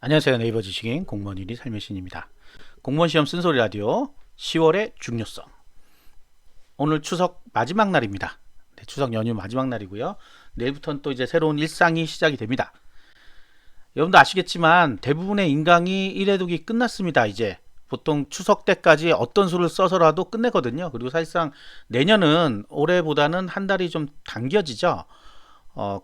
안녕하세요. 네이버 지식인 공무원 1위 삶의 신입니다. 공무원 시험 쓴소리 라디오 10월의 중요성. 오늘 추석 마지막 날입니다. 네, 추석 연휴 마지막 날이고요. 내일부터는 또 이제 새로운 일상이 시작이 됩니다. 여러분도 아시겠지만 대부분의 인강이 1회독이 끝났습니다. 이제 보통 추석 때까지 어떤 수를 써서라도 끝내거든요. 그리고 사실상 내년은 올해보다는 한 달이 좀 당겨지죠.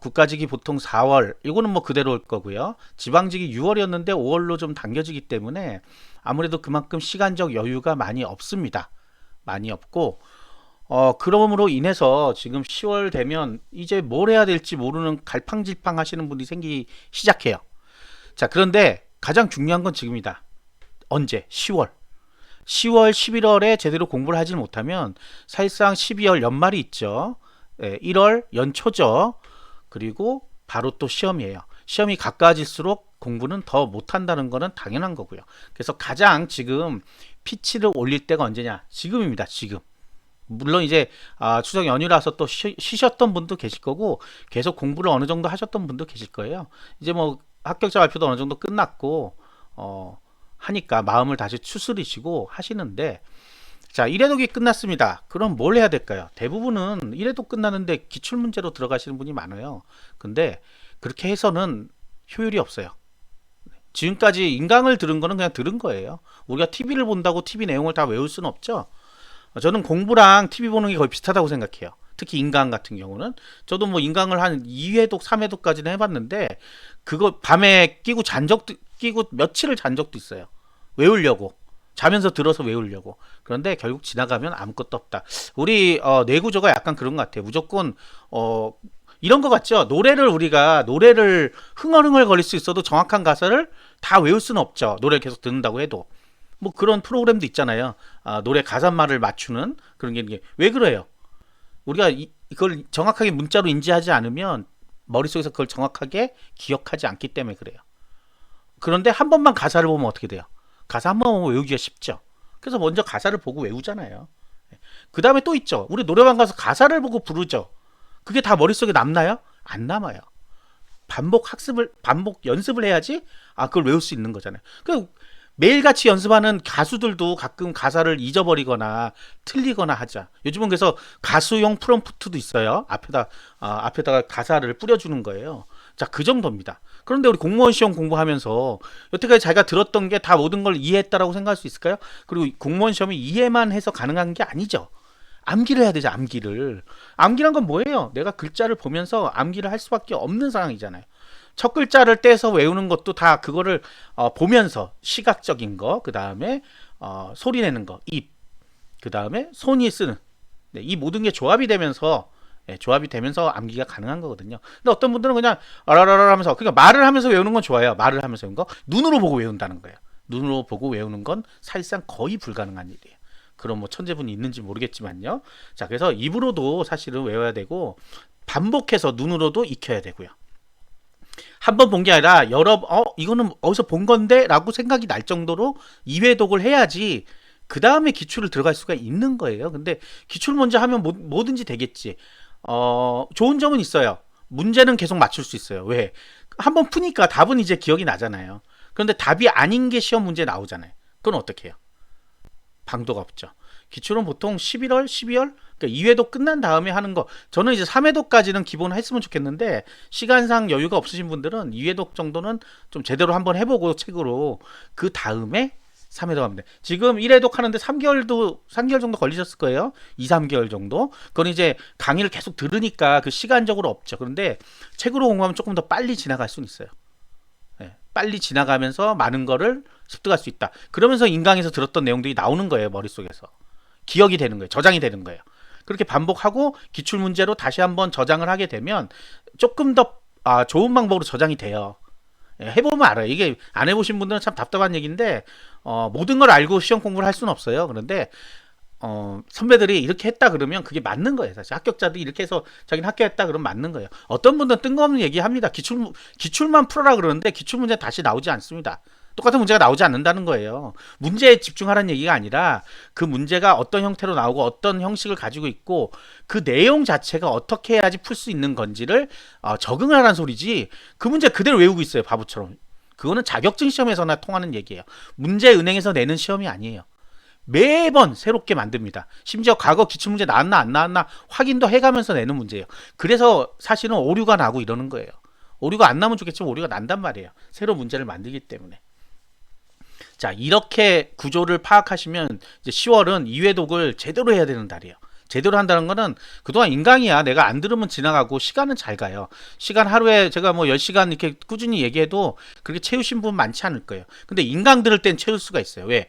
국가직이 보통 4월, 이거는 뭐 그대로일 거고요. 지방직이 6월이었는데 5월로 좀 당겨지기 때문에 아무래도 그만큼 시간적 여유가 많이 없습니다. 많이 없고, 그러므로 인해서 지금 10월 되면 이제 뭘 해야 될지 모르는 갈팡질팡 하시는 분이 생기기 시작해요. 자, 그런데 가장 중요한 건 지금이다. 언제? 10월. 10월, 11월에 제대로 공부를 하지 못하면 사실상 12월 연말이 있죠. 1월 연초죠. 그리고 바로 또 시험이에요. 시험이 가까워질수록 공부는 더 못한다는 거는 당연한 거고요. 그래서 가장 지금 피치를 올릴 때가 언제냐? 지금입니다. 지금. 물론 이제 추석 연휴라서 또 쉬셨던 분도 계실 거고 계속 공부를 어느 정도 하셨던 분도 계실 거예요. 이제 뭐 합격자 발표도 어느 정도 끝났고 하니까 마음을 다시 추스리시고 하시는데, 자, 1회독이 끝났습니다. 그럼 뭘 해야 될까요? 대부분은 1회독 끝나는데 기출문제로 들어가시는 분이 많아요. 근데 그렇게 해서는 효율이 없어요. 지금까지 인강을 들은 거는 그냥 들은 거예요. 우리가 TV를 본다고 TV 내용을 다 외울 수는 없죠. 저는 공부랑 TV 보는 게 거의 비슷하다고 생각해요. 특히 인강 같은 경우는. 저도 뭐 인강을 한 2회독, 3회독까지는 해봤는데, 그거 밤에 끼고 며칠을 잔 적도 있어요. 외우려고. 자면서 들어서 외우려고. 그런데 결국 지나가면 아무것도 없다. 우리 뇌구조가 약간 그런 것 같아요. 무조건 이런 것 같죠. 노래를 흥얼흥얼 거릴 수 있어도 정확한 가사를 다 외울 수는 없죠. 노래를 계속 듣는다고 해도. 뭐 그런 프로그램도 있잖아요. 노래 가사말을 맞추는 그런 게 왜 그래요? 우리가 이걸 정확하게 문자로 인지하지 않으면 머릿속에서 그걸 정확하게 기억하지 않기 때문에 그래요. 그런데 한 번만 가사를 보면 어떻게 돼요? 가사 한 번 보면 외우기가 쉽죠. 그래서 먼저 가사를 보고 외우잖아요. 그 다음에 또 있죠. 우리 노래방 가서 가사를 보고 부르죠. 그게 다 머릿속에 남나요? 안 남아요. 반복 연습을 해야지 그걸 외울 수 있는 거잖아요. 그 매일같이 연습하는 가수들도 가끔 가사를 잊어버리거나 틀리거나 하자. 요즘은 그래서 가수용 프롬프트도 있어요. 앞에다가 가사를 뿌려주는 거예요. 자, 그 정도입니다. 그런데 우리 공무원 시험 공부하면서 여태까지 자기가 들었던 게 다 모든 걸 이해했다라고 생각할 수 있을까요? 그리고 공무원 시험이 이해만 해서 가능한 게 아니죠. 암기를 해야 되죠, 암기를. 암기란 건 뭐예요? 내가 글자를 보면서 암기를 할 수밖에 없는 상황이잖아요. 첫 글자를 떼서 외우는 것도 다 그거를 보면서 시각적인 거, 그 다음에 소리 내는 거, 입, 그 다음에 손이 쓰는, 네, 이 모든 게 조합이 되면서 암기가 가능한 거거든요. 근데 어떤 분들은 그냥 아라라라 하면서, 그러니까 말을 하면서 외우는 건 좋아요. 말을 하면서 외우는 거, 눈으로 보고 외운다는 거예요. 눈으로 보고 외우는 건 사실상 거의 불가능한 일이에요. 그런 뭐 천재분이 있는지 모르겠지만요. 자, 그래서 입으로도 사실은 외워야 되고 반복해서 눈으로도 익혀야 되고요. 한 번 본 게 아니라 이거는 어디서 본 건데 라고 생각이 날 정도로 2회독을 해야지 그 다음에 기출을 들어갈 수가 있는 거예요. 근데 기출 먼저 하면 뭐든지 되겠지. 좋은 점은 있어요. 문제는 계속 맞출 수 있어요. 왜? 한 번 푸니까 답은 이제 기억이 나잖아요. 그런데 답이 아닌 게 시험 문제 나오잖아요. 그건 어떻게 해요? 방도가 없죠. 기출은 보통 11월, 12월, 그러니까 2회도 끝난 다음에 하는 거. 저는 이제 3회도까지는 기본 했으면 좋겠는데 시간상 여유가 없으신 분들은 2회도 정도는 좀 제대로 한번 해보고 책으로 그 다음에 3회도 하면 돼. 지금 1회독 하는데 3개월 정도 걸리셨을 거예요. 2, 3개월 정도. 그건 이제 강의를 계속 들으니까 그 시간적으로 없죠. 그런데 책으로 공부하면 조금 더 빨리 지나갈 수는 있어요. 네, 빨리 지나가면서 많은 거를 습득할 수 있다. 그러면서 인강에서 들었던 내용들이 나오는 거예요. 머릿속에서. 기억이 되는 거예요. 저장이 되는 거예요. 그렇게 반복하고 기출문제로 다시 한번 저장을 하게 되면 조금 더 좋은 방법으로 저장이 돼요. 해보면 알아요. 이게 안 해보신 분들은 참 답답한 얘기인데 모든 걸 알고 시험 공부를 할 수는 없어요. 그런데 선배들이 이렇게 했다 그러면 그게 맞는 거예요. 사실 합격자들이 이렇게 해서 자기는 합격했다 그러면 맞는 거예요. 어떤 분들은 뜬금없는 얘기합니다. 기출만 풀어라 그러는데 기출문제 다시 나오지 않습니다. 똑같은 문제가 나오지 않는다는 거예요. 문제에 집중하라는 얘기가 아니라 그 문제가 어떤 형태로 나오고 어떤 형식을 가지고 있고 그 내용 자체가 어떻게 해야지 풀 수 있는 건지를 적응을 하라는 소리지, 그 문제 그대로 외우고 있어요. 바보처럼. 그거는 자격증 시험에서나 통하는 얘기예요. 문제은행에서 내는 시험이 아니에요. 매번 새롭게 만듭니다. 심지어 과거 기출문제 나왔나 안 나왔나 확인도 해가면서 내는 문제예요. 그래서 사실은 오류가 나고 이러는 거예요. 오류가 안 나면 좋겠지만 오류가 난단 말이에요. 새로 문제를 만들기 때문에. 자, 이렇게 구조를 파악하시면 이제 10월은 이회독을 제대로 해야 되는 달이에요. 제대로 한다는 거는 그동안 인강이야 내가 안 들으면 지나가고 시간은 잘 가요. 시간 하루에 제가 뭐 10시간 이렇게 꾸준히 얘기해도 그렇게 채우신 분 많지 않을 거예요. 근데 인강 들을 땐 채울 수가 있어요. 왜?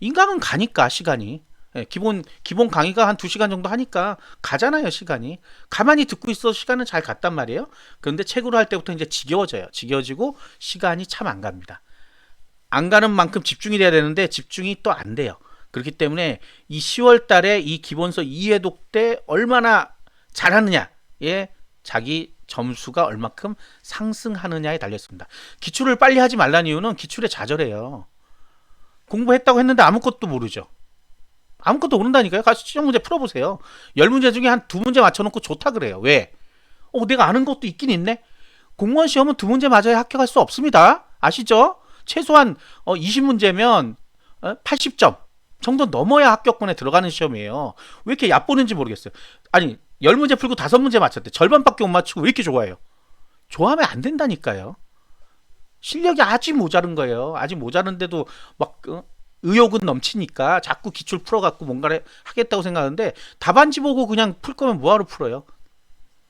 인강은 가니까 시간이. 예, 기본 강의가 한 2시간 정도 하니까 가잖아요, 시간이. 가만히 듣고 있어도 시간은 잘 갔단 말이에요. 그런데 책으로 할 때부터 이제 지겨워져요. 지겨워지고 시간이 참 안 갑니다. 안 가는 만큼 집중이 돼야 되는데 집중이 또 안 돼요. 그렇기 때문에 이 10월 달에 이 기본서 2회독 때 얼마나 잘하느냐에 자기 점수가 얼마큼 상승하느냐에 달렸습니다. 기출을 빨리 하지 말라는 이유는 기출에 좌절해요. 공부했다고 했는데 아무것도 모르죠. 아무것도 모른다니까요. 가서 시험 문제 풀어보세요. 10문제 중에 한 2문제 맞춰놓고 좋다 그래요. 왜? 내가 아는 것도 있긴 있네. 공무원 시험은 2문제 맞아야 합격할 수 없습니다. 아시죠? 최소한 20문제면 80점 정도 넘어야 합격권에 들어가는 시험이에요. 왜 이렇게 얕보는지 모르겠어요. 아니 10문제 풀고 5문제 맞췄대. 절반밖에 못 맞추고 왜 이렇게 좋아해요? 좋아하면 안 된다니까요. 실력이 아직 모자른 거예요. 아직 모자른데도 막 의욕은 넘치니까 자꾸 기출 풀어갖고 뭔가를 하겠다고 생각하는데 답안지 보고 그냥 풀 거면 뭐하러 풀어요?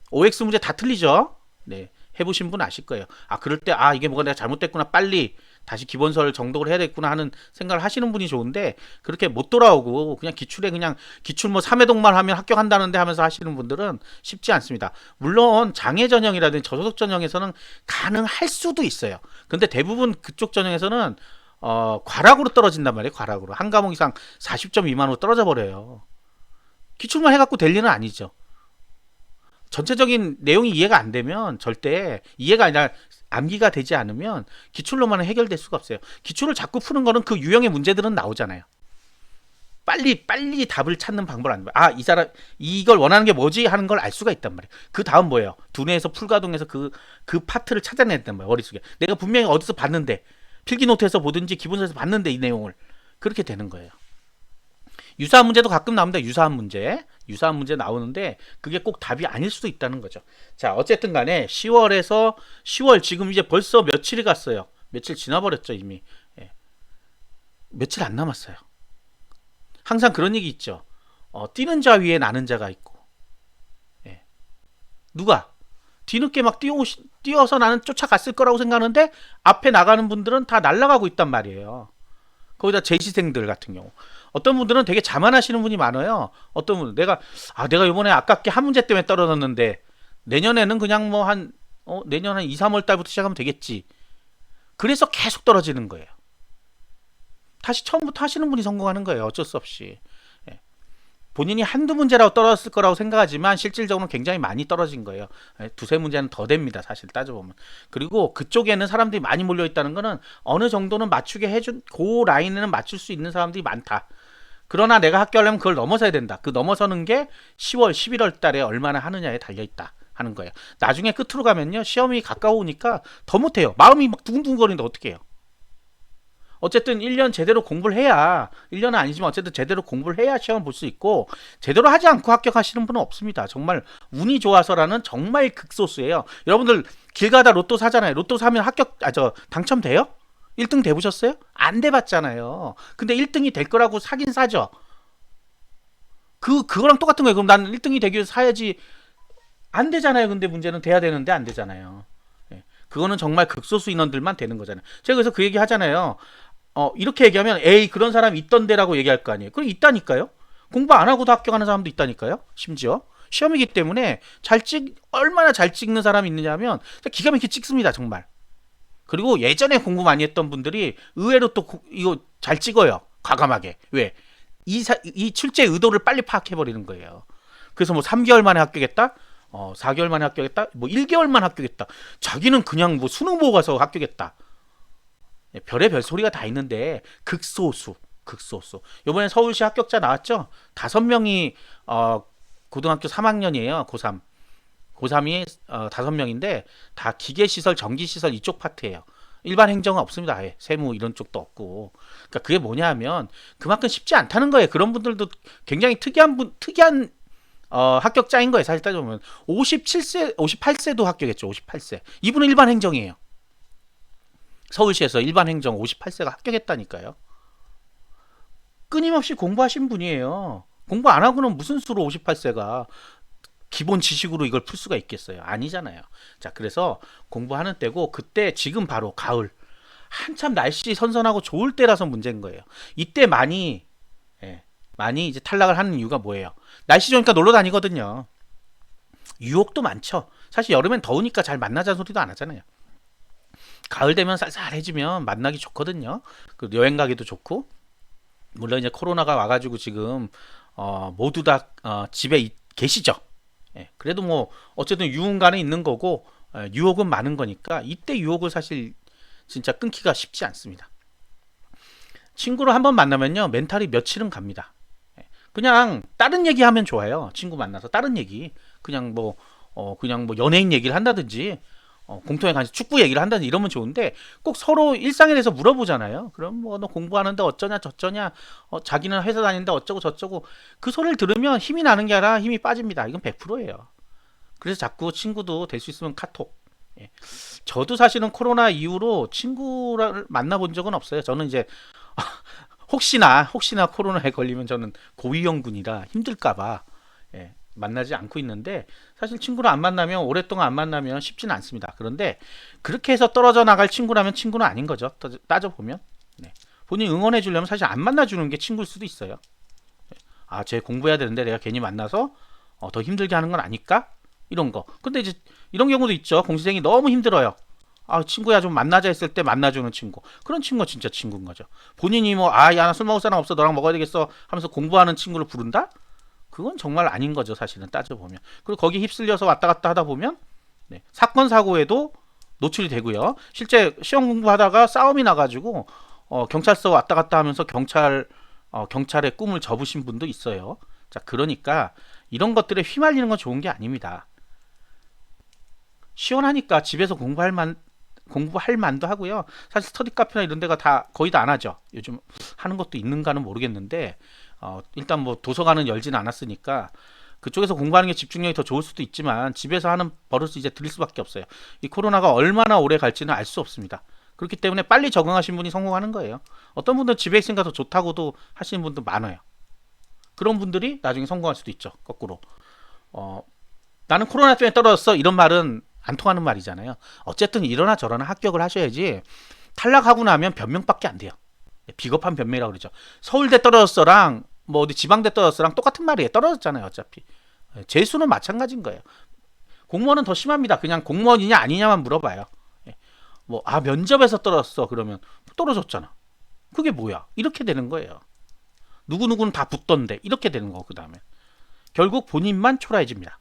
OX 문제 다 틀리죠? 네, 해보신 분 아실 거예요. 그럴 때 이게 뭐가 내가 잘못됐구나 빨리 다시 기본서를 정독을 해야 되겠구나 하는 생각을 하시는 분이 좋은데 그렇게 못 돌아오고 그냥 기출에 그냥 기출 뭐 3회독만 하면 합격한다는데 하면서 하시는 분들은 쉽지 않습니다. 물론 장애 전형이라든지 저소득 전형에서는 가능할 수도 있어요. 근데 대부분 그쪽 전형에서는 과락으로 떨어진단 말이에요. 과락으로 한 과목 이상 40점 미만으로 떨어져 버려요. 기출만 해갖고 될 일은 아니죠. 전체적인 내용이 이해가 안 되면 절대 이해가 아니라 암기가 되지 않으면 기출로만은 해결될 수가 없어요. 기출을 자꾸 푸는 거는 그 유형의 문제들은 나오잖아요. 빨리 답을 찾는 방법을 안 봐. 이 사람 이걸 원하는 게 뭐지 하는 걸 알 수가 있단 말이에요. 그 다음 뭐예요? 두뇌에서 풀가동해서 그 파트를 찾아내야 된단 말이에요. 머릿속에 내가 분명히 어디서 봤는데 필기노트에서 보든지 기본서에서 봤는데 이 내용을 그렇게 되는 거예요. 유사한 문제도 가끔 나옵니다. 유사한 문제 나오는데 그게 꼭 답이 아닐 수도 있다는 거죠. 자, 어쨌든 간에 10월 지금 이제 벌써 며칠이 갔어요. 며칠 지나버렸죠 이미. 며칠 안 남았어요. 항상 그런 얘기 있죠. 뛰는 자 위에 나는 자가 있고. 누가 뒤늦게 막 뛰어서 나는 쫓아갔을 거라고 생각하는데 앞에 나가는 분들은 다 날아가고 있단 말이에요. 거기다 재시생들 같은 경우 어떤 분들은 되게 자만하시는 분이 많아요. 어떤 분은 내가 이번에 아깝게 한 문제 때문에 떨어졌는데 내년에는 그냥 뭐 내년 한 2, 3월 달부터 시작하면 되겠지. 그래서 계속 떨어지는 거예요. 다시 처음부터 하시는 분이 성공하는 거예요. 어쩔 수 없이. 본인이 한두 문제라고 떨어졌을 거라고 생각하지만 실질적으로는 굉장히 많이 떨어진 거예요. 두세 문제는 더 됩니다. 사실 따져보면. 그리고 그쪽에는 사람들이 많이 몰려있다는 거는 어느 정도는 맞추게 해준 그 라인에는 맞출 수 있는 사람들이 많다. 그러나 내가 합격하려면 그걸 넘어서야 된다. 그 넘어서는 게 10월, 11월 달에 얼마나 하느냐에 달려있다 하는 거예요. 나중에 끝으로 가면요. 시험이 가까우니까 더 못해요. 마음이 막 두근두근거리는데 어떻게 해요? 어쨌든 1년 제대로 공부를 해야 1년은 아니지만 어쨌든 제대로 공부를 해야 시험을 볼 수 있고 제대로 하지 않고 합격하시는 분은 없습니다. 정말 운이 좋아서라는 정말 극소수예요. 여러분들 길 가다 로또 사잖아요. 로또 사면 당첨돼요? 1등 돼보셨어요? 안 돼봤잖아요. 근데 1등이 될 거라고 사긴 사죠. 그거랑 똑같은 거예요. 그럼 나는 1등이 되기 위해서 사야지. 안 되잖아요. 근데 문제는 돼야 되는데 안 되잖아요. 그거는 정말 극소수 인원들만 되는 거잖아요. 제가 그래서 그 얘기 하잖아요. 이렇게 얘기하면 에이 그런 사람이 있던데라고 얘기할 거 아니에요. 그럼 있다니까요. 공부 안 하고도 합격하는 사람도 있다니까요. 심지어 시험이기 때문에 얼마나 잘 찍는 사람이 있느냐면 기가 막히게 찍습니다. 정말. 그리고 예전에 공부 많이 했던 분들이 의외로 또 이거 잘 찍어요. 과감하게. 왜? 이 출제 의도를 빨리 파악해버리는 거예요. 그래서 뭐 3개월 만에 합격했다? 4개월 만에 합격했다? 뭐 1개월만 합격했다. 자기는 그냥 뭐 수능 보고 가서 합격했다. 별의별 소리가 다 있는데 극소수. 이번에 서울시 합격자 나왔죠? 5명이 고등학교 3학년이에요. 고3이 5명인데 다 기계시설, 전기시설 이쪽 파트예요. 일반 행정은 없습니다. 아예 세무 이런 쪽도 없고. 그러니까 그게 뭐냐 하면 그만큼 쉽지 않다는 거예요. 그런 분들도 굉장히 특이한 합격자인 거예요. 사실 따져보면 57세, 58세도 합격했죠. 58세. 이분은 일반 행정이에요. 서울시에서 일반 행정 58세가 합격했다니까요. 끊임없이 공부하신 분이에요. 공부 안 하고는 무슨 수로 58세가 기본 지식으로 이걸 풀 수가 있겠어요? 아니잖아요. 자, 그래서 공부하는 때고 그때 지금 바로 가을 한참 날씨 선선하고 좋을 때라서 문제인 거예요. 이때 많이 이제 탈락을 하는 이유가 뭐예요? 날씨 좋으니까 놀러 다니거든요. 유혹도 많죠. 사실 여름엔 더우니까 잘 만나자는 소리도 안 하잖아요. 가을 되면 쌀쌀해지면 만나기 좋거든요. 그 여행 가기도 좋고. 물론 이제 코로나가 와가지고 지금 모두 다 집에 계시죠. 예, 그래도 뭐 어쨌든 유흥간에 있는 거고 유혹은 많은 거니까 이때 유혹을 사실 진짜 끊기가 쉽지 않습니다. 친구를 한번 만나면요 멘탈이 며칠은 갑니다. 예, 그냥 다른 얘기 하면 좋아요. 친구 만나서 다른 얘기 그냥 뭐 연예인 얘기를 한다든지 공통의 관심 축구 얘기를 한다든지 이러면 좋은데 꼭 서로 일상에 대해서 물어보잖아요. 그럼 뭐 너 공부하는데 어쩌냐 저쩌냐 자기는 회사 다니는데 어쩌고 저쩌고 그 소리를 들으면 힘이 나는 게 아니라 힘이 빠집니다. 이건 100%예요. 그래서 자꾸 친구도 될 수 있으면 카톡. 예. 저도 사실은 코로나 이후로 친구를 만나본 적은 없어요. 저는 이제 혹시나 코로나에 걸리면 저는 고위험군이라 힘들까봐 만나지 않고 있는데 사실 친구를 안 만나면 오랫동안 안 만나면 쉽지는 않습니다. 그런데 그렇게 해서 떨어져 나갈 친구라면 친구는 아닌 거죠. 따져보면 본인 응원해 주려면 사실 안 만나주는 게 친구일 수도 있어요. 아, 쟤 공부해야 되는데 내가 괜히 만나서 더 힘들게 하는 건 아닐까? 이런 거. 근데 이제 이런 경우도 있죠. 공시생이 너무 힘들어요. 아, 친구야 좀 만나자 했을 때 만나주는 친구. 그런 친구가 진짜 친구인 거죠. 본인이 뭐 야 나 술 먹을 사람 없어 너랑 먹어야 되겠어 하면서 공부하는 친구를 부른다? 그건 정말 아닌 거죠. 사실은 따져보면. 그리고 거기 휩쓸려서 왔다 갔다 하다 보면 사건 사고에도 노출이 되고요. 실제 시험 공부하다가 싸움이 나가지고 경찰서 왔다 갔다 하면서 경찰의 꿈을 접으신 분도 있어요. 자, 그러니까 이런 것들에 휘말리는 건 좋은 게 아닙니다. 시원하니까 집에서 공부할 만도 하고요. 사실 스터디 카페나 이런 데가 다 거의 다 안 하죠. 요즘 하는 것도 있는가는 모르겠는데 일단 뭐 도서관은 열지는 않았으니까 그쪽에서 공부하는 게 집중력이 더 좋을 수도 있지만 집에서 하는 버릇을 이제 들일 수밖에 없어요. 이 코로나가 얼마나 오래 갈지는 알 수 없습니다. 그렇기 때문에 빨리 적응하신 분이 성공하는 거예요. 어떤 분들은 집에 있으니까 더 좋다고도 하시는 분도 많아요. 그런 분들이 나중에 성공할 수도 있죠. 거꾸로 나는 코로나 때문에 떨어졌어 이런 말은 안 통하는 말이잖아요. 어쨌든 이러나 저러나 합격을 하셔야지 탈락하고 나면 변명밖에 안 돼요. 비겁한 변명이라고 그러죠. 서울대 떨어졌어랑 뭐 어디 지방대 떨어졌어랑 똑같은 말이에요. 떨어졌잖아요. 어차피 재수는 마찬가지인 거예요. 공무원은 더 심합니다. 그냥 공무원이냐 아니냐만 물어봐요. 면접에서 떨어졌어 그러면 떨어졌잖아. 그게 뭐야? 이렇게 되는 거예요. 누구누구는 다 붙던데 이렇게 되는 거고 그 다음에 결국 본인만 초라해집니다.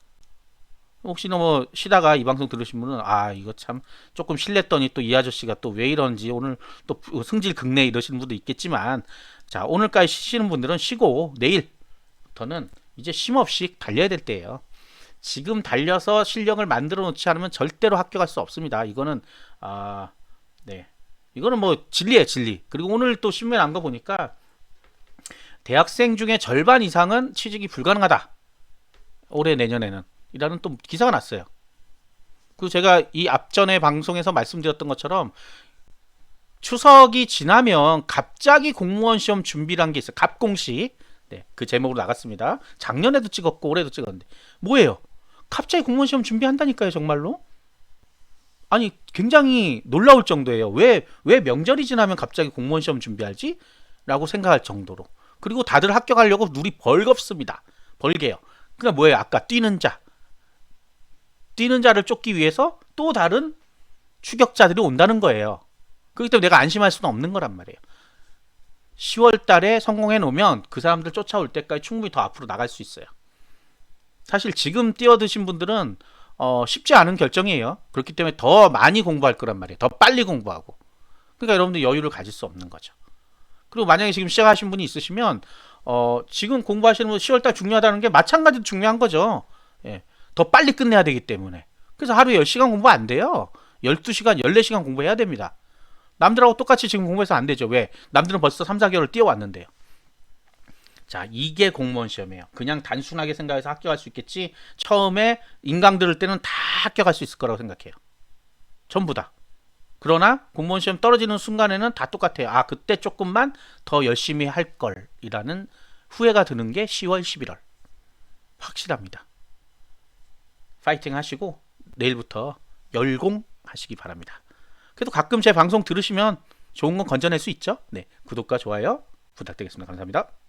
혹시나 뭐 쉬다가 이 방송 들으신 분은 이거 참 조금 실례했더니 또 이 아저씨가 또 왜 이러는지 오늘 또 승질 극내 이러시는 분도 있겠지만 자, 오늘까지 쉬시는 분들은 쉬고 내일부터는 이제 쉼 없이 달려야 될 때예요. 지금 달려서 실력을 만들어 놓지 않으면 절대로 합격할 수 없습니다. 이거는 이거는 뭐 진리예요, 진리. 그리고 오늘 또 신문에 난 거 보니까 대학생 중에 절반 이상은 취직이 불가능하다. 올해 내년에는 이라는 또 기사가 났어요. 그리고 제가 이 앞전에 방송에서 말씀드렸던 것처럼 추석이 지나면 갑자기 공무원 시험 준비란 게 있어요. 갑공시. 그 제목으로 나갔습니다. 작년에도 찍었고 올해도 찍었는데 뭐예요? 갑자기 공무원 시험 준비한다니까요, 정말로. 아니, 굉장히 놀라울 정도예요. 왜 명절이 지나면 갑자기 공무원 시험 준비하지? 라고 생각할 정도로. 그리고 다들 합격하려고 눈이 벌겁습니다. 벌게요. 그러니까 뭐예요? 아까 뛰는 자를 쫓기 위해서 또 다른 추격자들이 온다는 거예요. 그렇기 때문에 내가 안심할 수는 없는 거란 말이에요. 10월 달에 성공해 놓으면 그 사람들 쫓아올 때까지 충분히 더 앞으로 나갈 수 있어요. 사실 지금 뛰어드신 분들은 쉽지 않은 결정이에요. 그렇기 때문에 더 많이 공부할 거란 말이에요. 더 빨리 공부하고. 그러니까 여러분들 여유를 가질 수 없는 거죠. 그리고 만약에 지금 시작하신 분이 있으시면 지금 공부하시는 분 10월 달 중요하다는 게 마찬가지로 중요한 거죠. 더 빨리 끝내야 되기 때문에. 그래서 하루에 10시간 공부 안 돼요. 12시간, 14시간 공부해야 됩니다. 남들하고 똑같이 지금 공부해서 안 되죠. 왜? 남들은 벌써 3, 4개월을 뛰어왔는데요. 자, 이게 공무원 시험이에요. 그냥 단순하게 생각해서 합격할 수 있겠지. 처음에 인강 들을 때는 다 합격할 수 있을 거라고 생각해요. 전부 다. 그러나 공무원 시험 떨어지는 순간에는 다 똑같아요. 아, 그때 조금만 더 열심히 할 걸이라는 후회가 드는 게 10월, 11월. 확실합니다. 파이팅 하시고 내일부터 열공 하시기 바랍니다. 그래도 가끔 제 방송 들으시면 좋은 건 건져낼 수 있죠? 네, 구독과 좋아요 부탁드리겠습니다. 감사합니다.